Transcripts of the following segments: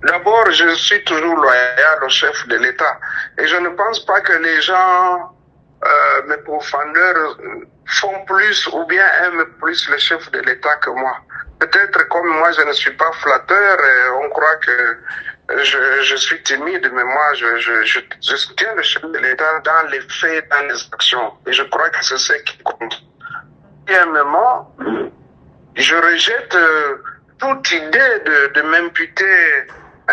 D'abord, je suis toujours loyal au chef de l'État. Et je ne pense pas que les gens, mes profondeurs, font plus ou bien aiment plus le chef de l'État que moi. Peut-être comme moi, je ne suis pas flatteur, on croit que je suis timide, mais moi, je soutiens le chef de l'État dans les faits, dans les actions. Et je crois que c'est ce qui compte. Deuxièmement, je rejette toute idée de m'imputer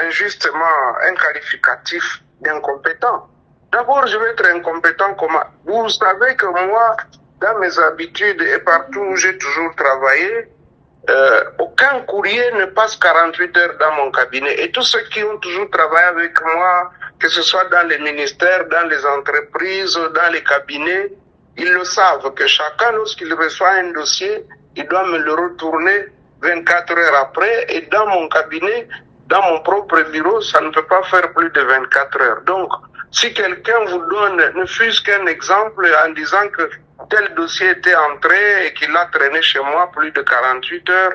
injustement un qualificatif d'incompétent. D'abord, je vais être incompétent comment? Vous savez que moi, dans mes habitudes et partout où j'ai toujours travaillé, aucun courrier ne passe 48 heures dans mon cabinet. Et tous ceux qui ont toujours travaillé avec moi, que ce soit dans les ministères, dans les entreprises, dans les cabinets, ils le savent que chacun, lorsqu'il reçoit un dossier, il doit me le retourner 24 heures après. Et dans mon cabinet, dans mon propre bureau, ça ne peut pas faire plus de 24 heures. Donc, si quelqu'un vous donne, ne fût-ce qu'un exemple en disant que tel dossier était entré et qu'il a traîné chez moi plus de 48 heures,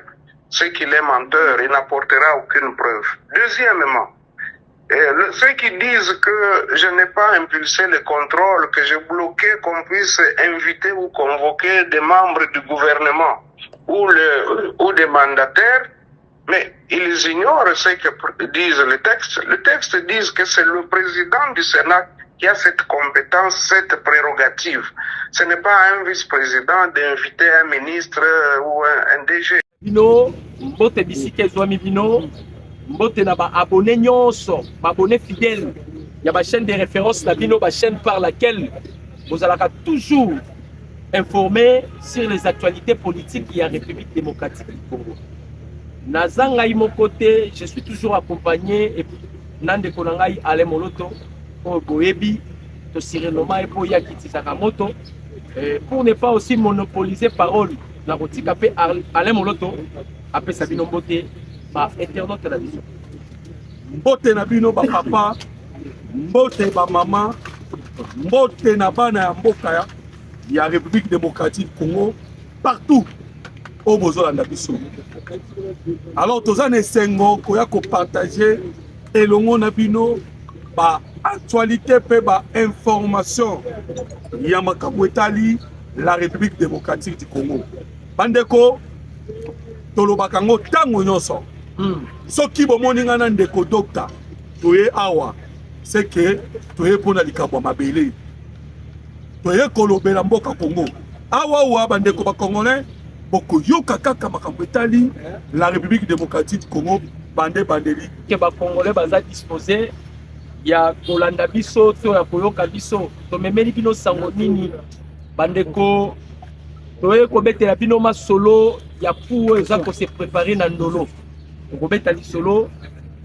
c'est qu'il est menteur, il n'apportera aucune preuve. Deuxièmement, ceux qui disent que je n'ai pas impulsé le contrôle, que j'ai bloqué qu'on puisse inviter ou convoquer des membres du gouvernement ou des mandataires, mais ils ignorent ce que disent le texte. Le texte dit que c'est le président du Sénat qui a cette compétence, cette prérogative. Ce n'est pas un vice-président d'inviter un ministre ou un DG. Bino, mbote bisike zwami bino, mbote na ba abonné nyonso, ba abonné fidèle. Il y a ma chaîne de référence la bino, ma chaîne par laquelle vous allez toujours informer sur les actualités politiques de la République démocratique du Congo. Nazanga mon côté, je suis toujours accompagné et Nande Konangai Ale Moloto, pour Boebi, to Sirenoma et pour Yakiti Sakamoto, pour ne pas aussi monopoliser parole. La rotique appelée Ale Moloto, appelé Sabino Mbote, par internaute de la vision. Mbote Nabino, ba papa, Mbote ba maman, Mbote Nabana ya Mbokaya, il y a République démocratique Congo, partout. Au Bozolanda biso. Alors tozane sengo koya ko partager elongo na bino ba actualité pe ba information ya makambo etali la République démocratique du Congo. Bandeko tolobaka ngo tango nyonso. Soki bomoni ngana ndeko docteur toye awa c'est que toye pona likabwa mabele. Toye kolobela mboka Congo. Awa wa bandeko ba congolais la République démocratique du Congo, bandeli. Que les Congolais sont disposés, il y a Kolanda Biso, il y a Koyoka Biso, il y a Bino Sangonini, Bandeko, il y a Kobete Bino Masolo, il y a pour se préparer dans Ndolo. Kobete Solo,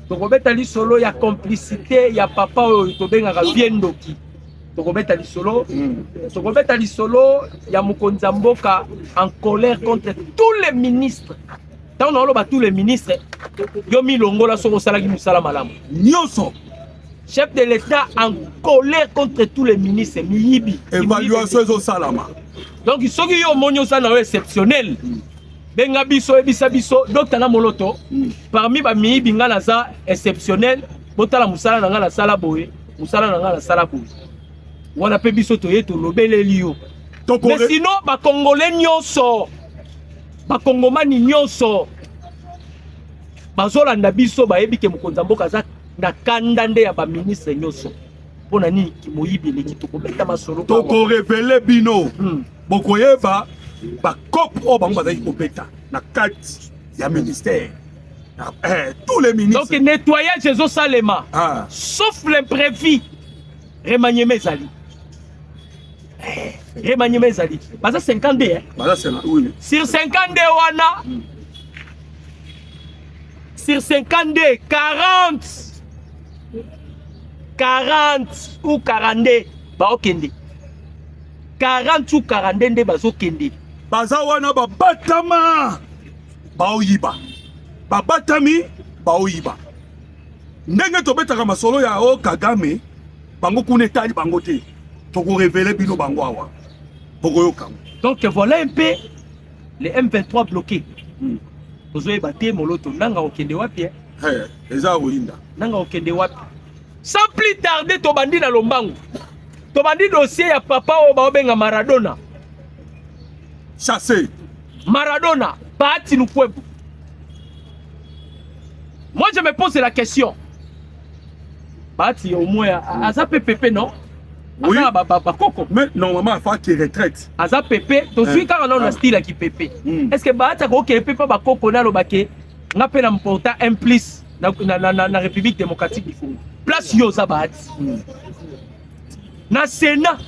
Kobete Solo, il y a complicité, il y a papa, il y a Viendoki. Tokobeta Solo, il y a Mukonza Mboka en colère contre tous les ministres. Tant on a tous les ministres, Yomi Longola Soro Salagi Musala Malam. Nyonso. Chef de l'État en colère contre tous les ministres. Miyibi. Évaluation au Salama. Donc, ils sont exceptionnels. Benga biso, ebisa biso, docteur Moloto, parmi les Miyibi Nganaza exceptionnel, Botala Musala Nangana Salaboye, Musala Nangana Salaboye. On a fait biso toyeto lobele liyo. Mais sinon ba congolais nyonso, ba congomani nyonso, bazolanda biso ba yebi ke Mukonza Mboka za na kanda nde ya ba ministre nyonso. Pona ni ki moyibi le kitoko beta masolo. Toko révéler bino. Bokoyeba ba cop o bango bazali kopeta na kati ya ministère. Tous les ministres. Donc nettoyage des Salema. Sauf l'imprévu. Remaniemé Zali. Remaniemé Zali. Bah ça 50 hein. Bah ça oui. Sur 50 wana. Sur 50 40 ou 42 ba okende. 40 ou 42 ba okende. Baza wana ba batama ba oyiba. Ba batami ba oyiba. Ndenge tobetaka masolo ya o Kagame. Bango kunetali bango te. Toko révéler bino bango awa. Boko yoka. Donc voilà un peu les M23 bloqués. Ozoye baté moloto nanga okende wapi. eza olinda nanga okende wapi sans plus tarder tobandi na lombangu tobandi dossier ya papa oyo baobenga Maradona chassé Maradona Bahati Lukwebo. Moi je me pose la question Bahati au moins aza PPP non oui Coco. Mais normalement il faut qu'il retraite aza PP to suis quand on a style qui PP est-ce que Bahati ko ke PP ba Coco na lobake nga pe na mporta implice na République démocratique du Congo place yo za Bahati na Sénat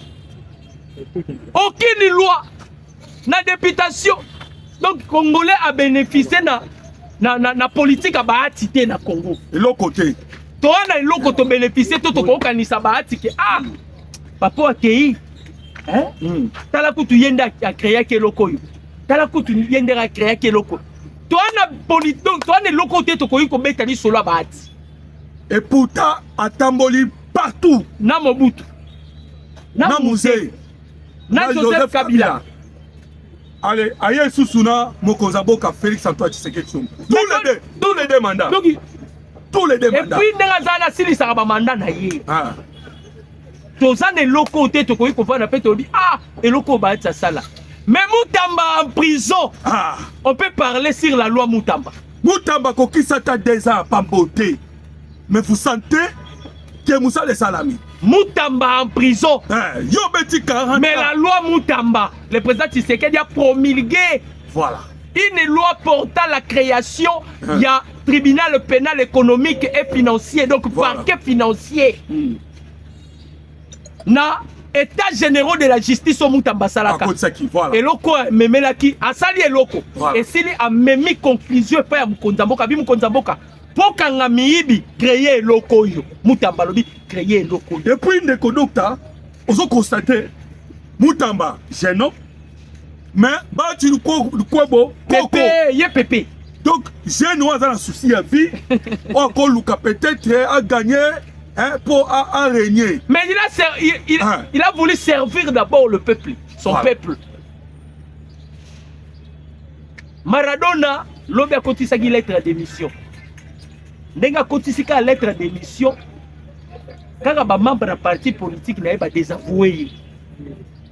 aucune loi na députation donc Congolais a bénéficié na politique à Bahati te na Congo et l'autre côté toi na l'autre côté bénéficier to ko kanisa Bahati ke papa akei tala kutu yenda a créer ke lokoyo tala kutu yenda a créer ke lokoyo toi na politique toi na l'autre côté to ko beta ni solo Bahati et pourtant atamboli partout na Mobutu na musée na Joseph Kabila. Allez, aïe Sousouna, Mokonzaboka, Félix Antoine Tshisekedi. Tous les deux mandats. Tous les deux mandats. Et puis, Ndazana Sili Saraba mandat na ye. Ah. Tozan et locaux te to koyi comprendre pe to dit et locaux ba ça sala. Mais Moutamba en prison. Ah. On peut parler sur la loi Moutamba. Moutamba kokisata 2 ans pas beauté. Mais vous sentez que Moussa les salami. Moutamba en prison. Yo beti 40. Mais la loi Moutamba, le président Tshisekedi a promulgué. Voilà. Une loi portant la création, il y a tribunal pénal économique et financier, donc voilà. Parquet financier. Na état généraux de la justice au Moutamba Salaka. Voilà. Et loko memelaki asali eloko. Voilà. Et s'il a memi conclusion pas ya Mukonzamboka, bi Mukonzamboka. Pour qu'on miibi créer loko yo. Moutamba lobi créer loko. Depuis une conducta, on a constaté Moutamba jeune mais Bahati Lukwebo Pépé, yé Pépé. Donc jeune a un souci à vie. Encore Luka peut-être a gagné pour régner. Mais il a voulu servir d'abord le peuple, son peuple. Maradona, l'homme a continué sa lettre d'émission. Nenga kotisika lettre d'émission quand ba membre de parti politique n'a pas désavoué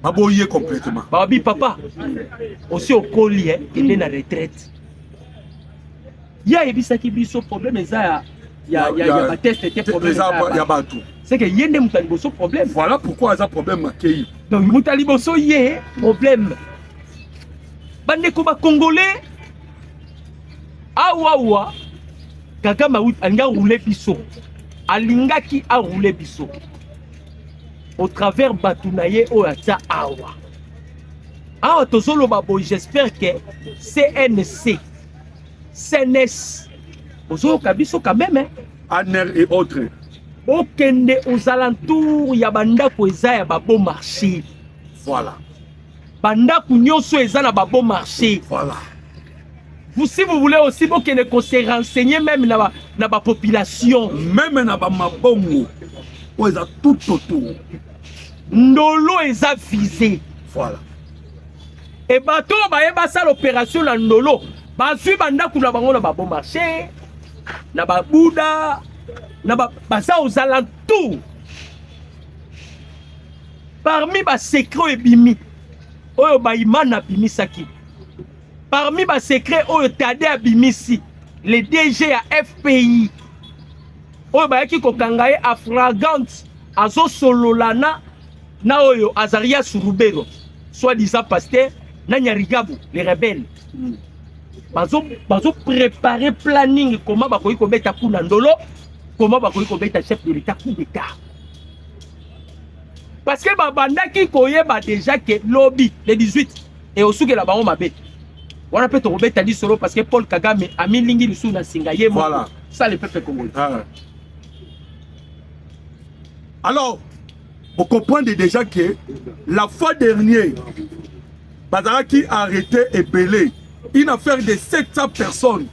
baboyé complètement babi papa aussi au collier il est na retraite ya ebisaki biso problème ça ya ba test était problème ya bato c'est que yende mutaliboso problème voilà pourquoi ça problème akei donc mutaliboso yé problème bande ko ba congolais awa Kagame a roulé biso. Alingaki a roulé biso. Au travers Batounaye Oyacha Awa. Ah, Tozolo Babo, j'espère que CNC, CNS, Ozo Kabiso quand même, hein. Aner et autres. Okende aux alentours, Yabanda Kweza ya Babo marché. Voilà. Banda Kunyoso Ezana Babo marché. Voilà. Vous, si vous voulez aussi, vous qu'on se renseigner même dans la population. Même dans la mabongo, où ils ont tout autour. Ndolo est visé. Voilà. Et bateau, bah ça l'opération dans Ndolo. Bah suivre banda kuna bango na bon marché, na ba Bouddha, na ba ça aux alentours. Parmi ba secret et bimi, oyo ba imana bimi saki. Parmi les secrets, on a Tade Abimisi, le DG à FPI. On a qui kokangaye à Fragante, à Sololana, na oyo Azaria Surubero, soi-disant pasteur, na Nyarigabu, les rebelles. Bazo préparer planning comment bakoyi ko beta kuna ndolo, comment bakoyi ko beta chef de l'État coup d'État. Parce que babanda qui koyeba déjà que lobby le 18 et au souke la bango mabé. On a peut te dit solo parce que Paul Kagame a mis l'ingi sous la singaye. Voilà. Ça le peuple congolais. Alors, vous comprenez déjà que la fois dernière, Bazaraki a arrêté et belé une affaire de 700 personnes.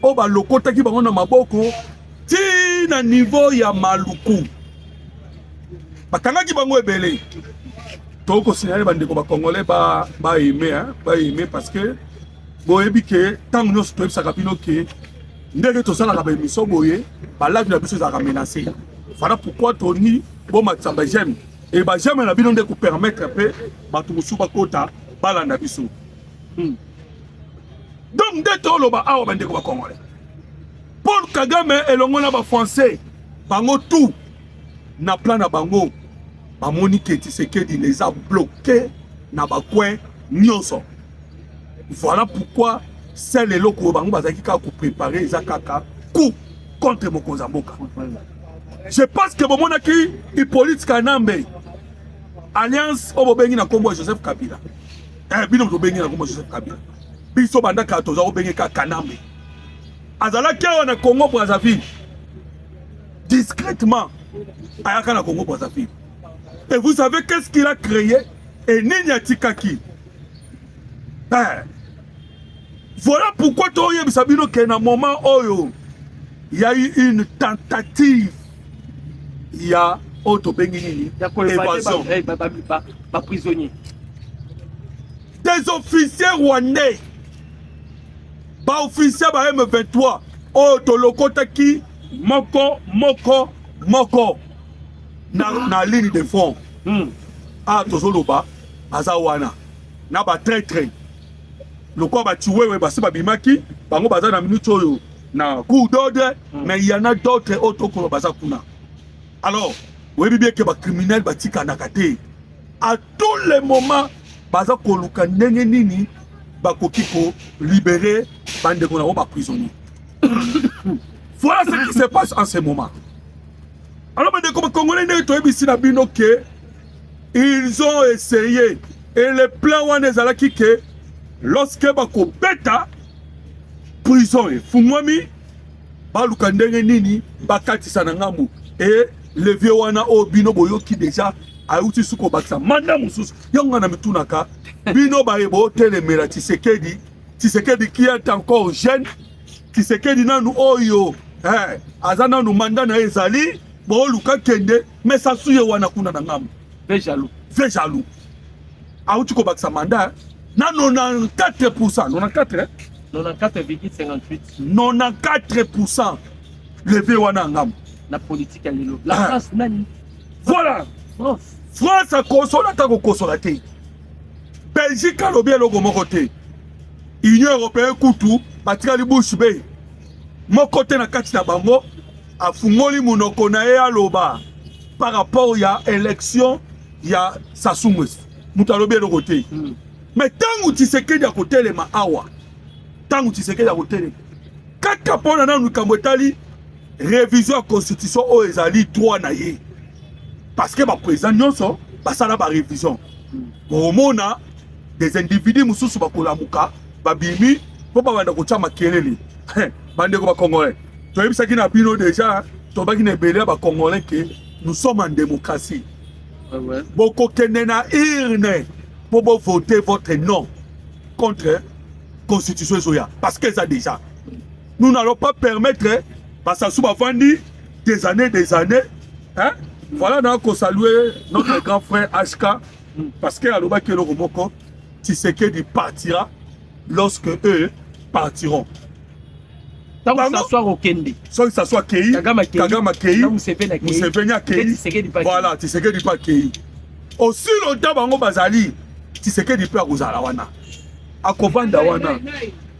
Au bas le côté qui va en maboko, tina niveau ya maluku. Bakanga qui va en belé. Tout le signalé bandeko ba congolais ba aimer parce que boyebi que tant nous sommes sapino que ndenge tosalaka baémission boye balive na biso ezalaka menacé. Voilà pourquoi toni bomatisa bageme e bageme na bino nde kopermettre mpe bato mosusu bakota balanda biso. Donc nde toloba awa bandeko bakongole Paul Kagame elongo na bafrançais bango tout na plan na bango bamoni ke Tshisekedi les a bloqués na bacoin nyonso. Voilà pourquoi c'est le loko bango bazaki ka ko préparer eza kaka coup contre mokonzi mboka. Je pense que bomonaki Hippolyte Kanambe alliance obo bengi na kombo Joseph Kabila. Bino to bengi na kombo Joseph Kabila. Biso banda ka toza o bengi ka Kanambe. Azalaki na Congo Brazzaville. Discrètement ayaka na Congo Brazzaville. Et vous savez qu'est-ce qu'il a créé? Et Nini Tikaki. Voilà pourquoi Toye Bisabino qu'à un moment où il y a eu une tentative. Il y a évasion. Prisonnier. Des officiers rwandais. Ba officiers ba M23. Oh Tolokotaki moko na ligne de front. Ah tozoloba azawana na ba très le quoi ba tuwe ba se ba bimaki bango baza na minute oyo na coup d'ordre mais il y en a d'autres autres ko baza kuna. Alors oui bien que ba criminel ba tika na kate à tous les moments baza ko luka ndenge nini ba kokiko libérer bande ko na ba prisonnier. Voilà ce qui se passe en ce moment. Alors mais comme Congolais ne to ebisi na bino que ils ont essayé et le plan wana ezalaki que lorsque bako beta prison et fumwami baluka ndenge nini bakatisa na ngambu et le vieux wana o bino boyoki déjà auti suko baksa manda mususu yonga na mitunaka bino bayebo telemela Tshisekedi qui est encore jeune Tshisekedi nanu oyo azana nu manda na ezali bo luka kende mais ça suye wana kuna na ngambu Très jaloux. Auti ko baksa manda na 94%, 94 94,58. 94% levé wana ngam. La politique à l'élo. La France nani. Voilà. France a consolé ta consolé. Belgique a lobby logo mon côté. Union européenne kutu batika li bouche be. Mon côté na kati na bango a fungoli munoko na e aloba par rapport ya élection ya Sassou Nguesso. Mutalobi de côté. Mais tant que Tshisekedi à côté les maawa, tant que Tshisekedi à côté, kaka pona na nukamwetali révision à constitution o ezali droit na ye. Parce que ba président nyonso basala ba révision. Bomona des individus mususu bakolamuka babimi po ba banda ko chama kelele. Bande ko ba congolais. To yebisaki na bino déjà to baki na belé ba congolais que nous sommes en démocratie. Ouais. Boko kenena irne pour voter votre nom contre la constitution Zoya. Parce que ça déjà. Nous n'allons pas permettre, parce que ça vendu des années. Hein? Voilà, nous allons saluer notre grand frère HK. Parce que Aloba Kelo Romoko, Tshisekedi partira lorsque eux partiront. Tant que ça soit Okende. Soit que ça soit Kei, Kagame Kei, Museveni Kei. Voilà, Tshisekedi pas Kei. Aussi longtemps bango bazali Tshisekedi peut akuzala wana akovanda wana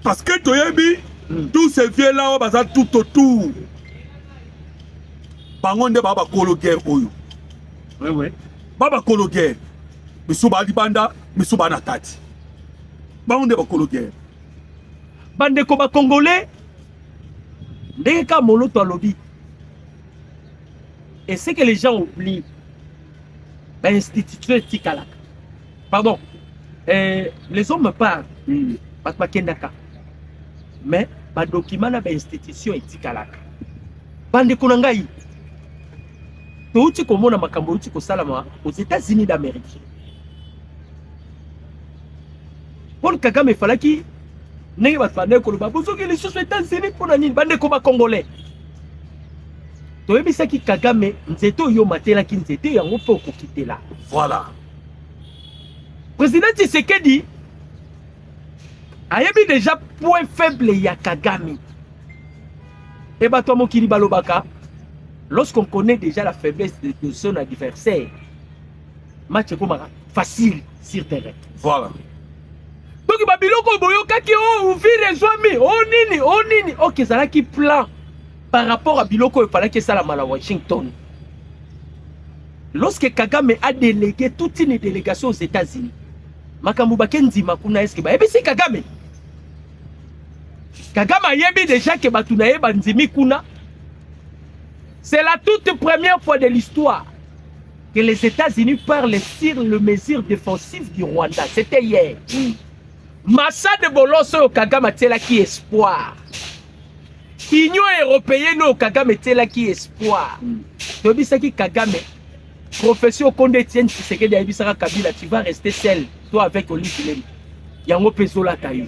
parce que toyebi tous ces vieux là baza tout autour bango nde baba kolo guerre oyo baba kolo guerre misuba libanda misuba na tati bango nde bakolo guerre bande ko ba congolais ndenge ka moloto alobi et c'est que les gens oublient institution tikalaka. Pardon. Les hommes parlent. Mais le document de l'institution est tikalaka. Bande konangai. Touti komona makambo uti ko salama aux États-Unis d'Amérique. Paul Kagame falaki nenge batfane ko ba bozoki les choses aux États-Unis pour nani bande ko ba congolais. Toyebisaki Kagame nzeto yo matela ki nzeto yango pe okokite la. Voilà. Président Tshisekedi a yebi déjà point faible ya Kagame. Et bato mokili balobaka, lorsqu'on connaît déjà la faiblesse de son adversaire, match est facile sur terrain. Voilà. Donc babiloko boyokaki ouvrir les amis, onini, ok, ça là qui plan par rapport à biloko il fallait que ça la mal à Washington. Lorsque Kagame a délégué toute une délégation aux États-Unis, makambo bakenzi makuna eske ba ebisi Kagame a yebi déjà que batuna yeba nzimi kuna. C'est la toute première fois de l'histoire que les États-Unis parlent sur le mesure défensive du Rwanda. C'était hier. Massa de Boloso au Kagame tela qui espoir. Union européenne au Kagame tela qui espoir. Tobisaki Kagame, professeur Condé Etienne Tshisekedi Abisaka Kabila, tu vas rester seul, toi avec Olivier Lem. Yango pezola tayu.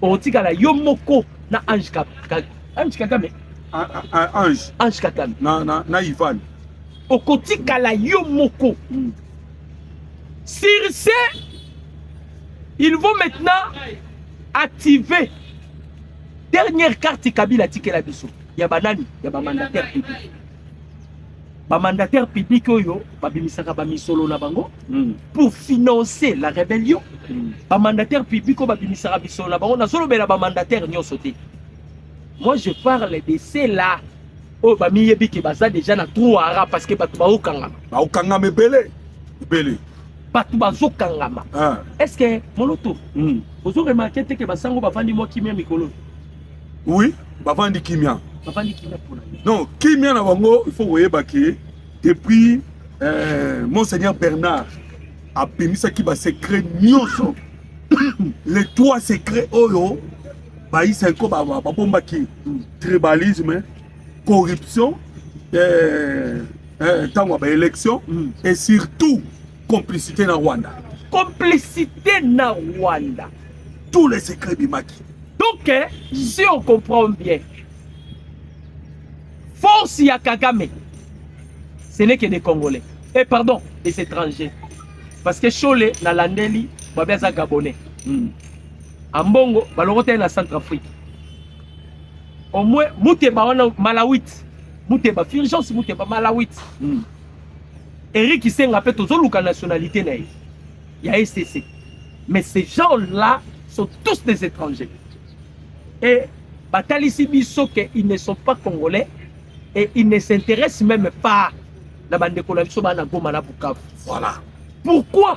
Otikala yomoko na Ange Kagame. Ange Kagame. Na Ivan. Okotikala yomoko. Sur ce, ils vont maintenant activer dernière carte Kabila Tikela Biso. Il y a banani, il y a mandataire public. Mandataire public oyo, babimisaka bamisolo na bango pour financer la rébellion. Mandataire public oyo babimisaka bisolo na bango na solo bela mandataire nyonso te. Moi je parle de ceux-là. Oh bamiyebi ke baza déjà na trouara parce que batu baokangama. Baokangama belé. Batu bazokangama. Est-ce que moloto vous avez remarqué que basango bavandi mo kimia mikolo? Oui, bavandi kimia. Bavandi kimia pour la. Non, kimia na bango, il faut voyeba que depuis Monseigneur Bernard a permis ça qui va secret nyonso. Les trois secrets oyo ba isenko ba bomba ki tribalisme, corruption, tant ba élection et surtout complicité na Rwanda. Complicité na Rwanda. Tous les secrets bimaki. Donc, si on comprend bien, force ya Kagame, ce n'est que des Congolais. Et pardon, des étrangers. Parce que Chole, na Landeli, babeza Gabonais. Ambongo, balorote na Centrafrique. Au moins, Mouteba Malawit. Mouteba Firgence, Mouteba Malawit. Eric Isenga peut toujours la nationalité. Il y a STC. Mais ces gens-là sont tous des étrangers. Et Batali Biso qu'ils ne sont pas congolais et ils ne s'intéressent même pas à la bande de Kolamiso na Goma na Bukavu. Voilà. Pourquoi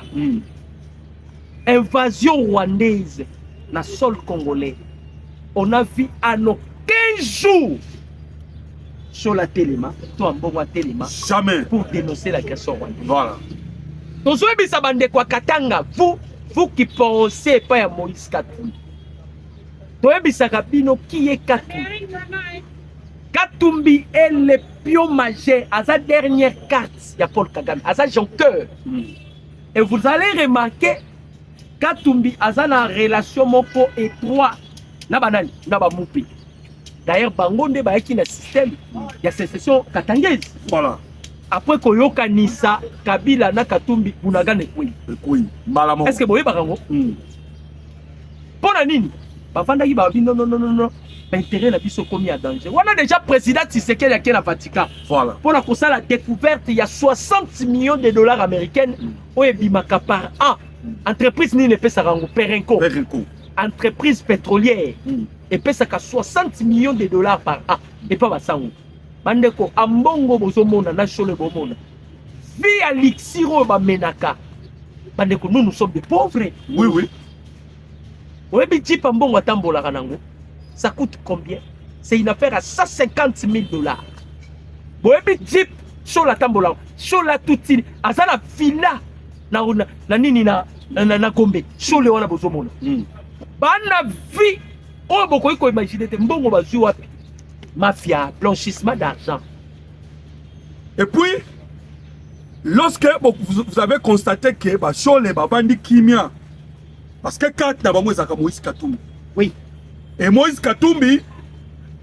invasion rwandaise na sol congolais? On a vu en aucun jour sur la téléma, toi en bon téléma, jamais pour dénoncer l'agression rwandaise. Voilà. Donc, si bande kwa Katanga, vous qui pensez pas à Moïse Katumbi, qui est Katumbi? Katumbi est le pion majeur à sa dernière carte, il y a Paul Kagame, à sa jonqueur. Et vous allez remarquer Katumbi a une relation moko étroite na banani na bamupi. D'ailleurs, Bangonde ba qui na système, il y a sécession katangaise. Voilà. Après koyoka Nisa Kabila na Katumbi bunagane kwi. Est-ce que boye barango? Pona nini? Bavanda ki ba non. L'intérêt la biso commis à danger. On a déjà président Tshisekedi qui est à Vatican. Voilà. Pour la cause la découverte, il y a 60 millions de dollars américains au Ebimaka par an. Entreprise ni ne peut s'arranger Perenco. Entreprise pétrolière et peut s'arranger 60 millions de dollars par an. Et pas basango. Bandeko ambongo bozomona na chole bomona. Via l'ixiro ba menaka. Bandeko nous sommes des pauvres. Oui. Oyebi jipa mbongo atambola kanango. Ça coûte combien? C'est une affaire à 150 000 dollars. Boebi Jeep, sur la tambola, sur la toutine, à la villa, na nini na Gombe, sur le wana bozomona. Bana vie, oh boko ko imaginer te mbongo bazu wapi? Mafia, blanchissement d'argent. Et puis, lorsque vous avez constaté que sur les babandi kimia, parce que quand d'abord moi zaka Moïse Katumbi. Oui. Et Moïse Katumbi,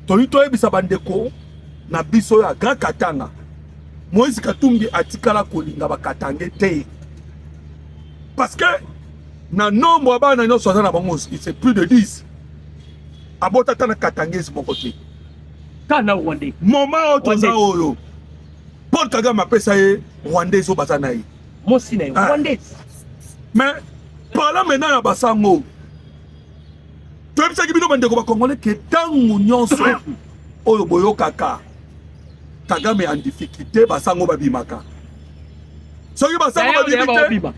Tolito ebisa bandeko na biso ya Grand Katanga. Moïse Katumbi atikala kolinga ba Katange te. Parce que na nombre ba na nyonso na bango c'est plus de 10. Abota tana Katangese mon côté. kana rwandais moment otoza oyo Paul Kagame apesa ye rwandais zo baza na ye mosi na ye rwandais mais parla maintenant ya basango toyebisaki bino bandeko bakongole ke ntango nyonso oyo boyokaka Kagame en difficulté basango babimaka soki basango babimite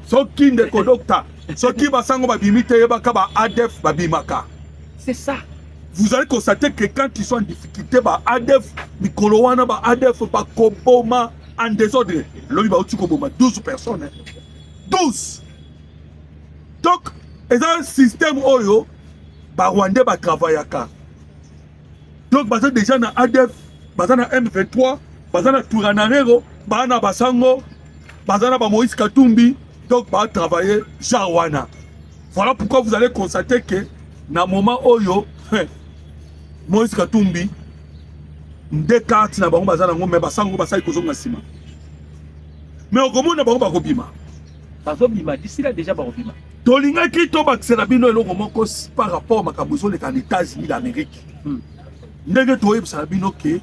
soki ndeko docteur soki basango babimite yebaka ba ADF babimaka. C'est ça. Vous allez constater que quand ils sont en difficulté, ba ADF mikolo wana ba ADF ba koboma en désordre. Lobi ba uti koboma 12 personnes. Hein. 12. Donc, et dans un système oyo ba Rwandais ba travaillaka. Donc baza déjà na ADF, baza na M23, baza na Turanarero, baza na basango, baza na ba Moïse Katumbi, donc ba travailler Jawana. Voilà pourquoi vous allez constater que na moment oyo Moïse Katumbi ndekati na bango baza na ngombe basango basai kozonga sima. Mais okomona bango bakobima. Bazobima d'ici là déjà bakobima. Tolinga ki to bakisela bino eloko moko par rapport makambo zo leka aux États-Unis d'Amérique. Ndenge to yebisala bino ke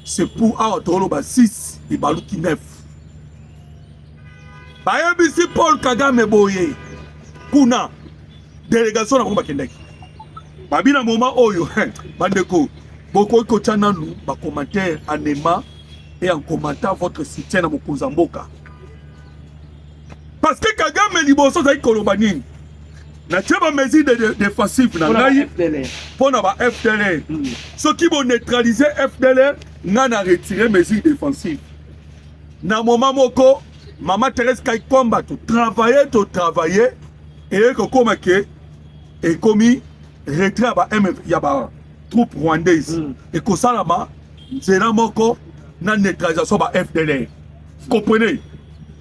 c'est pour awa tolo ba 6 et baluki 9. Bayebisi Paul Kagame boye kuna délégation na bango bakendaki. Babina moment oyo bandeko boko ko tchana nous ba commentaire en aimant et en commentant votre soutien à mokonzi mboka. Parce que Kagame liboso za ikoloba nini na tcheba mesure défensive na ngai pour na ba FDLR ceux qui vont neutraliser FDLR na retirer mesure défensive na moment moko Maman Thérèse Kaikomba to travailler et que comme que et commis retrait ba M ya ba troupe rwandaise et que ça là-bas c'est là moko na neutralisation ba FDLR. Vous comprenez?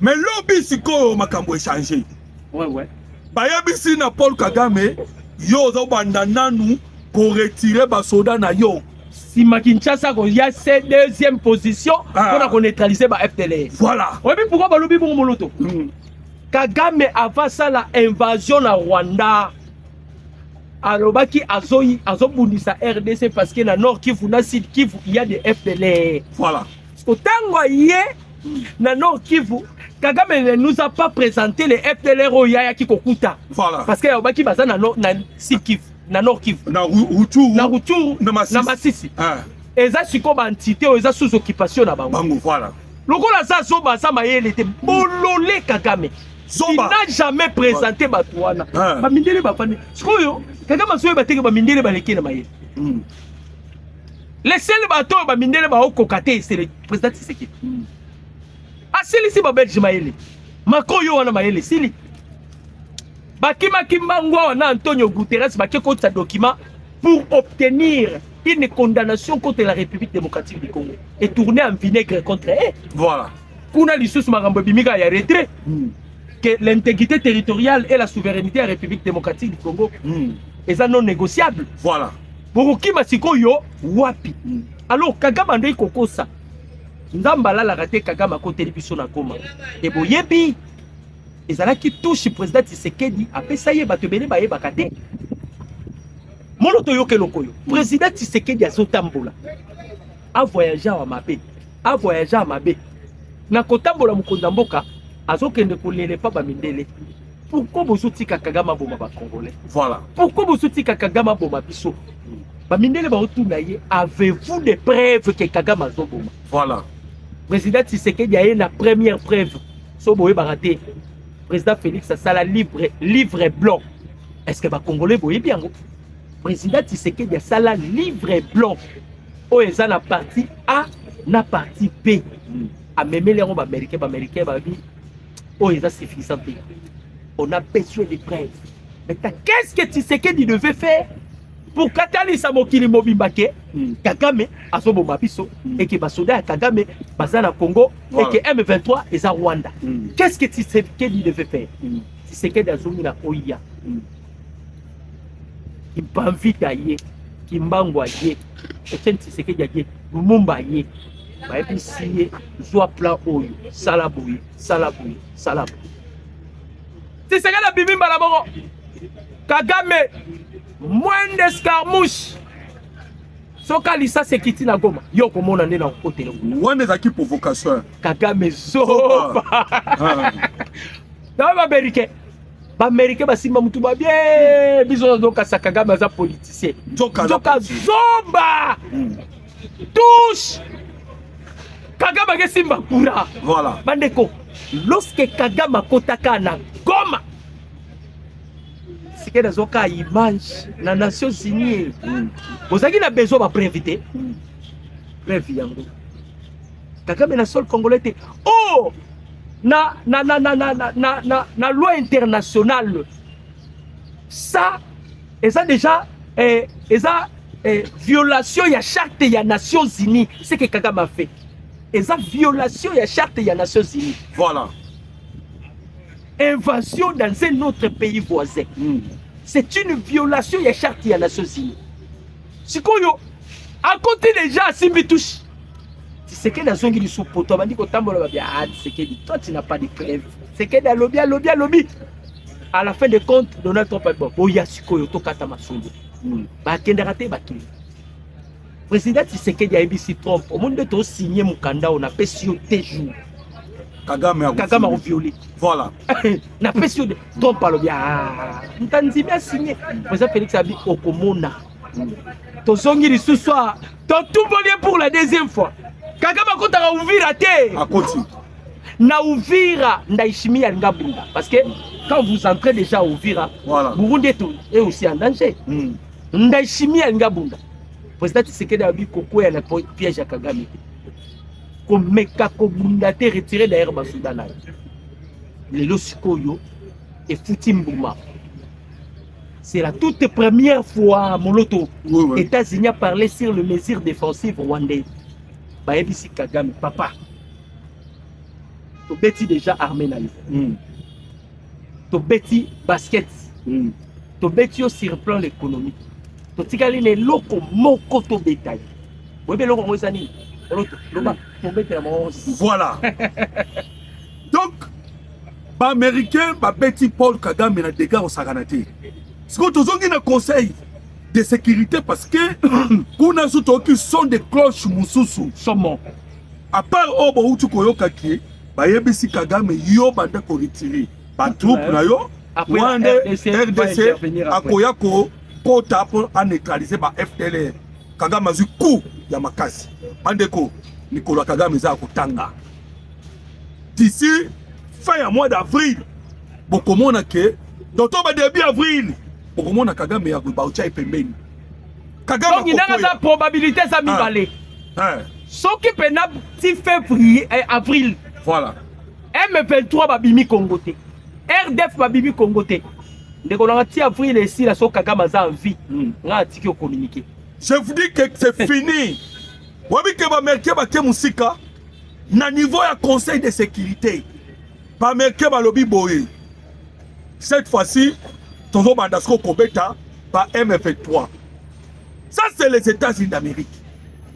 Mais lobby siko makambo échangé. Ouais. Ba yebisi na Paul Kagame yo zo banda nanu pour retirer ba soda na yo. Si Kinshasa il y a cette deuxième position pour neutraliser ba FDLR. Voilà. Oui, mais pourquoi ba lobby bon moloto? Kagame avant ça la invasion na Rwanda. Alobaki azobundisa RDC parce que na Nord Kivu na Sud Kivu il y a des FDLR. Voilà. Autant yé na Nord Kivu Kagame ne nous a pas présenté les FDLR au Yaya Kikokuta. Voilà. Parce que Alobaki baza na Sud Kivu, na Nord Kivu. Na Rutshuru, na Masisi. Ah. Eza siko ba entité eza sous occupation na bango. Bango voilà. Lokola za zoba za mayele était bololé Kagame. Il n'a jamais présenté Batouana. Bamindele bafane. Sikoyo Kagame soyo bateke bamindele baleke na mayele. Les seuls bateaux bamindele ba okokate c'est le président Tshisekedi. Asili si ba Belge mayele. Macron yo wana mayele sili. Bakima Kimbangwa wana Antonio Guterres bakeko sa document pour obtenir une condamnation contre la République démocratique du Congo et tourner en vinaigre contre elle. Voilà. Kuna lisusu makambo bimika ya retrait. Que l'intégrité territoriale et la souveraineté de la République démocratique du Congo est non négociable. Voilà. Borokima sikoyo wapi. Alors Kagame andoi kokosa. Ndambala la raté Kagame à côté de biso na koma. Et boyebi ezala qui touche président Tshisekedi apesa ye bato bele baye bakate. Moloto yoke lokoyo. Président Tshisekedi azotambola. A voyager à Mabé. A voyager à Mabé. Na kotambola mukonza mboka azokende kolele pa bamindele. Pourquoi bozotika Kagame boma ba Congolais? Voilà. Pourquoi bozotika Kagame boma biso? Bamindele ba otuna ye, avez-vous des preuves que Kagame azoboma? Voilà. Président Tshisekedi a eu la première preuve. So boye baraté. Président Félix a sala livre blanc. Est-ce que ba Congolais boye bien? Président Tshisekedi a sala livre blanc. O eza na partie A na partie B. A même les Américains ba bi. Oh, c'est suffisant. On a besoin de preuves. Mais qu'est-ce que Tshisekedi devait faire pour Katali Samokili Mobimbake, Kagame, Asobo Mabiso, et que Basoda Kagame, Bazana Congo, et que M23 et Rwanda. Qu'est-ce que Tshisekedi devait faire? Tshisekedi Azomina Oya. Kimbamvita ye, Kimbangwa ye, et Tshisekedi ye, Lumumba ye. Baebisiye zwa plan oyo salaboui. Tshisekedi na bimimba la bongo Kagame moins d'escarmouche soka lisa sekiti na Goma yo komona nde na hôtel wana ezaki provocation Kagame zoba na ba-américain basimba mutu ba bien biso nzokasa Kagame aza politicien nzoka zomba touche Kagame akesimba kura voilà bandeko lorsque Kagame akotaka na Goma c'est que nazoka image na Nations Unies bozaki na besoin ba préviter prévi yango Kagame na sol congolais te oh na loi internationale ça eza déjà violation ya charte ya Nations Unies ce que Kagame a fait eza violation ya charte ya Nations Unies voilà invasion dans un autre pays voisin c'est une violation ya charte ya Nations Unies sikoyo à côté déjà simbi touche c'est que dans un qui sous poto bandi ko tambola ba bien c'est que toi tu n'as pas de preuve c'est que da lobby à la fin de compte Donald Trump bon oya sikoyo to kata masongo ba kende raté ba kili président Tshisekedi a ABC Trump au monde to signer mukanda on a pesio te jour Kagame a violé voilà na pesio de Trump a lobby ntanzi bien signé président Félix Abi okomona to zongi ce soir tout bolé pour la deuxième fois Kagame akotaka Uvira te akoti na Uvira Ndayishimiye alinga bunda parce que quand vous entrez déjà à Uvira voilà Burundi est aussi en danger Ndayishimiye alinga bunda président Tshisekedi abi koko ya na piège ya Kagame komeka ko bunda te retirer d'ailleurs ba Soudan lelo sikoyo et futi mbuma c'est la toute première fois Moloto États-Unis a parlé sur les mesures défensives rwandaises Baebisi Kagame papa to beti déjà armé na yo to beti basket to beti yo sur le plan économique to tikali ne loko moko to bétail webe loko moisani loba to beti la mo voilà donc ba américain ba beti Paul Kagame na dégâts au saganate ce que tozongi na conseil de sécurité parce que kuna soto qui sont des cloches mususu somo à part obo utu koyoka ki ba yebisi Kagame yo banda ko retirer ba troupe na yo wande RDC akoya ko kota pour neutraliser ba FDLR Kagame azu coup ya makasi bandeko Nicolas Kagame za kotanga d'ici fin mois d'avril bokomona ke doto ba début avril bokomona Kagame ya baucha ipembeni Kagame donc il a la probabilité ça mibale ce qui pena si février et avril voilà M23 babimi Congo te RDF babimi Congo te ndeko na ti avril ici la so Kagame za en vie nga tiki communiquer je vous dis que c'est fini wabi ke ba merke ba ke musika na niveau ya conseil de sécurité ba merke ba lobi boye cette fois-ci Tonzo Bandasko Kobeta par MF3. Ça, c'est les États-Unis d'Amérique.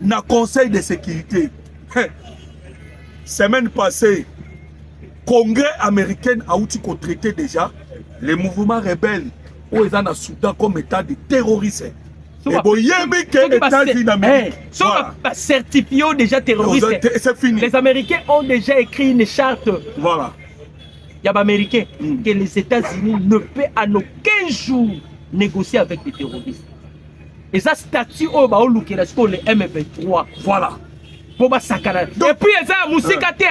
Na conseil de sécurité. Semaine passée, Congrès américain a outil qu'on traitait déjà les mouvements rebelles où ils ont dans Soudan comme état de terroristes. Et bon, il y a les États-Unis d'Amérique. Voilà. Certifiés déjà terroristes. C'est fini. Les Américains ont déjà écrit une charte. Voilà. Il y a des Américains que les États-Unis ne peuvent en aucun jour négocier avec des terroristes. Et ça, statut au Baoulou qui est le M23. Voilà. Pour Sakana. Et puis, il y a Moussikate.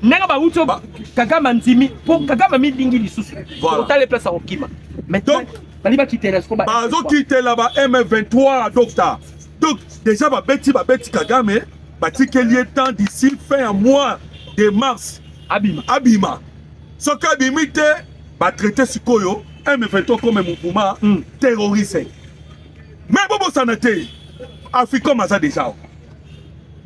N'a pas Kagame Ndimi. Pour Kagame Midingi Lissous. Voilà. Pour les places à Okima. Maintenant, il va quitter la Skoba. Ils ont quitté là-bas M23, docteur. Donc, déjà, Beti Kagame, qu'il y ait temps d'ici fin mois de mars. Abima. Ce cas d'imité, va traiter Sikoyo, M23 comme un mouvement terroriste. Mais Bobo Sanate, Afrique Maza déjà.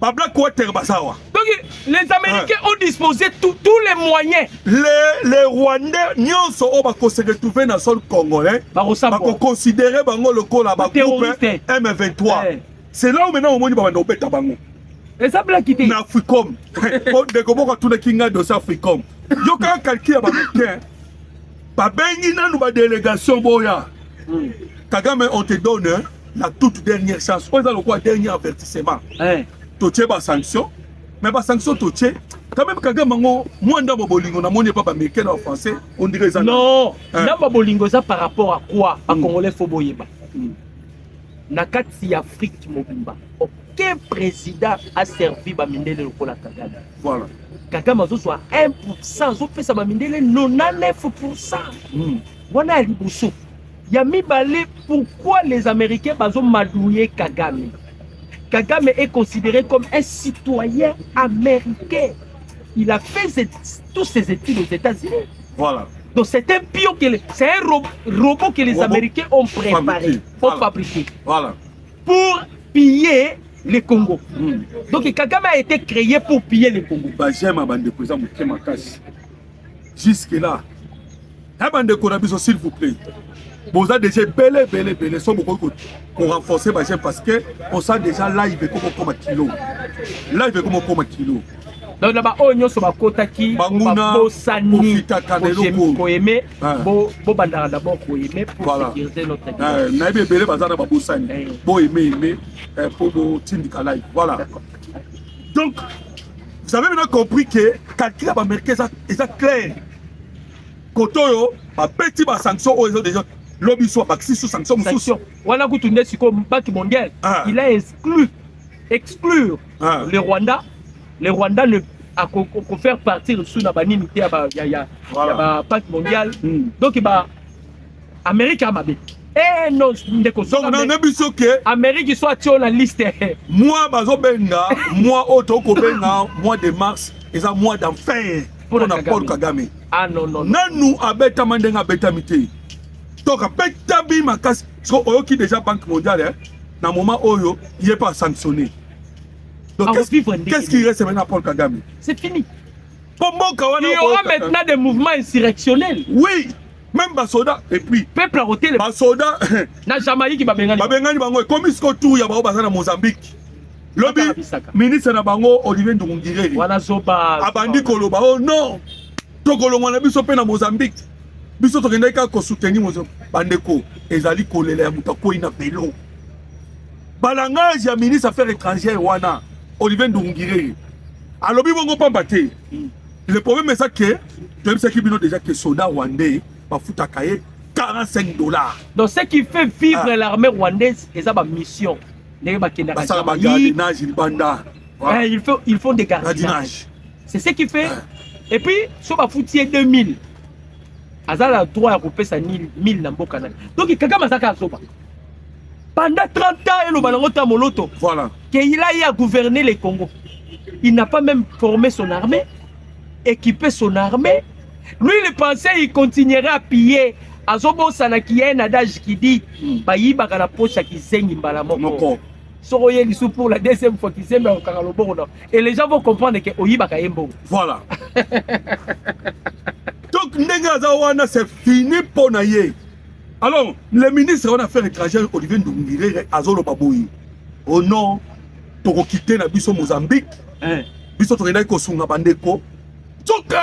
Babla Kouater Bazawa. Donc les Américains ont disposé tous les moyens. Les Rwandais, nous sommes se retrouver dans le sol congolais. Nous considérer le col à groupe M23. C'est là où maintenant on dit que nous sommes et ça blanc quitté. Na Africom. De comment tout le kinga de Africom. Yo quand quelqu'un va américain. Ba bengi na nous ba délégation boya. Kagame on te donne la toute dernière chance. On a le quoi dernier avertissement. Toché ba sanction, mais ba sanction toché. Quand même Kagame mango moi ndabo bolingo na moni pas américain en français, on dirait ça. Non, ndabo bolingo ça par rapport à quoi? À Congolais faut boyeba. Na kati Afrique mobimba. Aucun président a servi ba mindele lokola Kagame. Voilà. Kagame zo soit 1%, zo pesa ba mindele 99%. Wana libuso. Yami balé pourquoi les Américains bazo madouiller Kagame. Kagame est considéré comme un citoyen américain. Il a fait tous ses études aux États-Unis. Voilà. Donc c'est un pion c'est un robot que les Américains ont préparé, ont fabriqué. Voilà. Pour piller le Congo. Donc Kagame a été créé pour piller le Congo. Bah j'aime ma bande de présents jusque là. La bande de Konabiso, s'il vous plaît. Vous avez déjà belé, sont beaucoup pour renforcer ma parce que on sent déjà live comme un kilo. Live comme un kilo. Donc là-bas, on y a sur ma côte qui bosani pour aimer, pour bandara d'abord pour aimer, pour sécuriser notre église. Naïbe belé bazana ba bosani, pour aimer, pour tindika live. Voilà. Donc, vous avez maintenant compris que quelqu'un va marquer ça, c'est clair. Kotoyo, ma petit ba sanction aux autres déjà. Lobby soit baxi sous sanction. On a goûté sur le Banque mondiale. Il a exclure le Rwanda. Le Rwanda ne a qu'à faire partir sous la banine de la Banque mondiale. Donc il va Amérique à ma bête. Eh non, Amérique soit sur la liste. Moi, Bazobenga, moi, Otokobenga, mois de mars, et ça mois d'enfer pour Paul Kagame. Ah non, non. Nous, abeta mandenga betamité. Donc, abeta bima kasi, parce que qui déjà Banque mondiale, dans le moment où il n'est pas sanctionné. Donc, qu'est-ce qui reste maintenant Paul Kagame? C'est fini. Il y aura maintenant des mouvements insurrectionnels. Oui. Même Basoda et puis peuple a roté le Basoda na Jamaïque qui babengani bango comme isko tout ya ba bazana Mozambique lobby ministre na bango Olivier Ndungireri wana zoba abandi koloba oh non tokolongwa na biso pe na Mozambique biso tokenda ka ko soutenir Mozambique bandeko ezali kolela ya muta ko ina velo balangage ya ministre affaires étrangères wana Olivier Ndungireri alobi bongo pamba te le problème est ça que tu sais qui bino déjà que soda rwandais $45. Donc ce qui fait vivre l'armée rwandaise, c'est sa mission. Ils font des gardiennages. C'est ce qui fait. Et puis, sur la foutier 2000, ils ont le droit à couper sa 1000 dans le canal. Donc, Kagame a pendant 30 ans, il a moloto. Voilà. Qu'il a gouverné le Congo. Il n'a pas même formé son armée, équipé son armée. Lui, il pensait qu'il continuerait à piller. Azobo Sanaki, il y a un adage qui dit Bayi Bakala Pocha qui saigne Balamoko. Soroye Lissou pour la deuxième fois qui saigne Bakaloboro. Et les gens vont comprendre que Oyibaka Yembo. Voilà. Donc, Nengazawana, c'est fini pour Naye. Alors, le ministre des Affaires étrangères, Olivier Ndungireri, Azolo Baboui. Oh non, pour quitter Nabiso Mozambique, Biso Torena Kosunga Bandeko. Donc,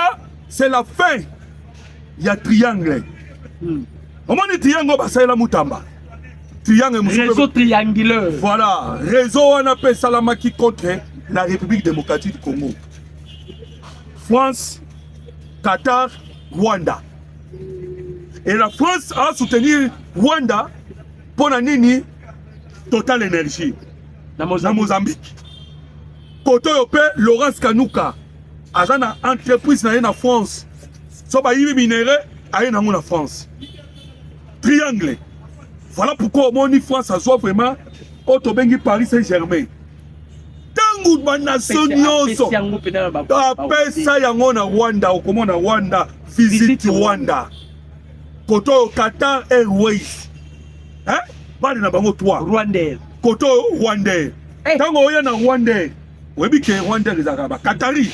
c'est la fin. Il y a triangle. Comment on dit triangle? C'est la Moutamba. Triangle. Réseau triangulaire. Voilà. Réseau on appelle Salamaki contre la République démocratique du Congo. France, Qatar, Rwanda. Et la France a soutenu Rwanda pour la Nini Total Énergie. Dans Mozambique. Côté européen, Laurence Kanouka. Azana entreprise na France. So ba yimi minéré aye na la France. Triangle. Voilà pourquoi mon France a soit vraiment Otobengi Paris Saint-Germain. Tangu ba nation nyonso. Après ça yango na Rwanda, okomo na Rwanda, visite Rwanda. Koto Qatar Airways. Hein? Bali na bango 3. Rwandais. Koto Rwandais. Tango oya na Rwandais. Oui, que Rwanda les Arabes. Qatari.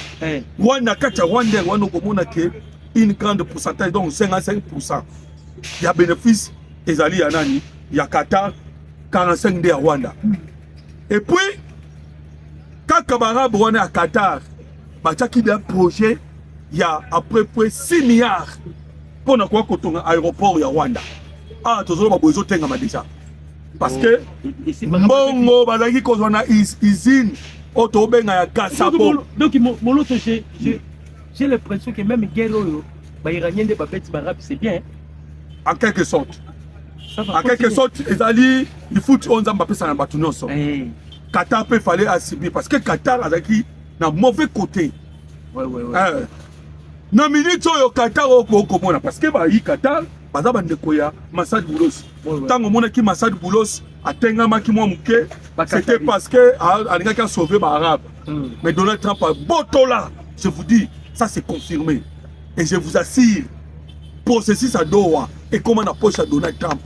Rwanda, Kacha Rwanda, Rwanda, une grande pourcentage, donc 55%. Il y a bénéfice, Ezali Yanani, il y a Qatar, 45% de Rwanda. Et puis, quand Kabarab Rwanda à Qatar, il y a un projet, il y a à peu près 6 milliards pour qu'on ait un aéroport à Rwanda. Ah, tu as besoin de déjà. parce que mbongo bazalaki kozwa na usine oyo tobenga ya gasabo. Donc moloto j'ai l'impression que même guerre oyo bairaniens nde babeti barabe c'est bien en quelque sorte. En quelque sorte ezali ifuti oyo nzambe apesa na bato nyonso. Qatar peut fallait assumer parce que Qatar azalaki na mauvais côté. Na minute oyo Qatar okomona parce que bayi Qatar baza bandeko ya Massad Boulos. Tango monaki Massad Boulos atengamaki mwa muke, c'était parce que alingaki a sauvé ba arabe. Mais Donald Trump a botola, je vous dis, ça c'est confirmé. Et je vous assure, processus à Doha et comment on approche à Donald Trump.